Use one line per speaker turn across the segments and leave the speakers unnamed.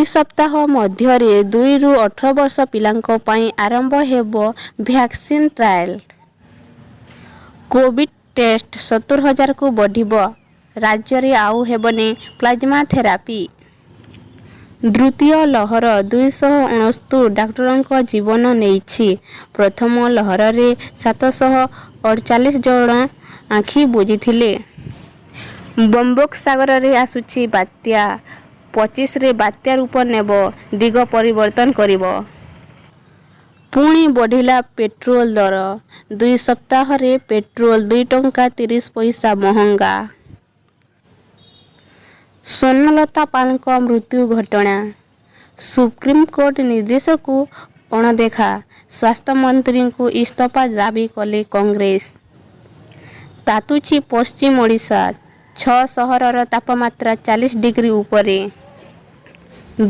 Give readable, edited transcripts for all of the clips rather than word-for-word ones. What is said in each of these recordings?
2 ସପ୍ତାହ ମଧ୍ୟରେ 2 ରୁ 18 ବର୍ଷ ପିଲାଙ୍କ ପାଇଁ ଆରମ୍ଭ ହେବ ଭ୍ୟାକ୍ସିନ୍ ଟ୍ରାଏଲ୍। କୋଭିଡ୍ ଟେଷ୍ଟ 70,000କୁ ବଢ଼ିବ। ରାଜ୍ୟରେ ଆଉ ହେବନି ପ୍ଲାଜମା ଥେରାପି। ଦ୍ୱିତୀୟ ଲହର 269 ଡାକ୍ତରଙ୍କ ଜୀବନ ନେଇଛି। ପ୍ରଥମ ଲହରରେ 748 ଜଣ ଆଖି ବୁଜିଥିଲେ। ବଙ୍ଗୋପସାଗରରେ ଆସୁଛି ବାତ୍ୟା। 25ରେ ବାତ୍ୟା ରୂପ ନେବ, ଦିଗ ପରିବର୍ତ୍ତନ କରିବ। ପୁଣି ବଢ଼ିଲା ପେଟ୍ରୋଲ ଦର। 2 ସପ୍ତାହରେ ପେଟ୍ରୋଲ 2 ଟଙ୍କା 30 ପଇସା ମହଙ୍ଗା। ସ୍ୱର୍ଣ୍ଣଲତା ପାଲଙ୍କ ମୃତ୍ୟୁ ଘଟଣା। ସୁପ୍ରିମକୋର୍ଟ ନିର୍ଦ୍ଦେଶକୁ ଅଣଦେଖା। ସ୍ୱାସ୍ଥ୍ୟମନ୍ତ୍ରୀଙ୍କୁ ଇସ୍ତଫା ଦାବି କଲେ କଂଗ୍ରେସ। ତାତୁଛି ପଶ୍ଚିମ ଓଡ଼ିଶା। 6 ସହରର ତାପମାତ୍ରା 40 ଡିଗ୍ରୀ ଉପରେ।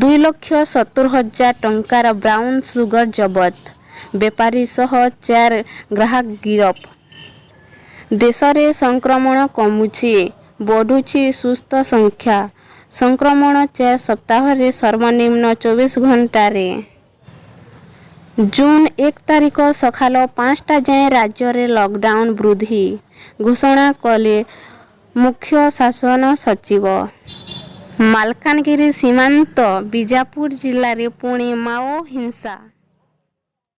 2,70,000 ଟଙ୍କାର ବ୍ରାଉନ୍ ସୁଗର ଜବତ। ବେପାରୀ ସହ 4 ଗ୍ରାହକ ଗିରଫ। ଦେଶରେ ସଂକ୍ରମଣ କମୁଛି, ବଢ଼ୁଛି ସୁସ୍ଥ ସଂଖ୍ୟା। ସଂକ୍ରମଣ 4 ସପ୍ତାହରେ ସର୍ବନିମ୍ନ 24 ଘଣ୍ଟାରେ। ଜୁନ୍ 1 ତାରିଖ ସକାଳ 5ଟା ଯାଏଁ ରାଜ୍ୟରେ ଲକଡାଉନ୍ ବୃଦ୍ଧି ଘୋଷଣା କଲେ ମୁଖ୍ୟ ଶାସନ ସଚିବ। ମାଲକାନଗିରି ସୀମାନ୍ତ ବିଜାପୁର ଜିଲ୍ଲାରେ ପୁଣି ମାଓ ହିଂସା।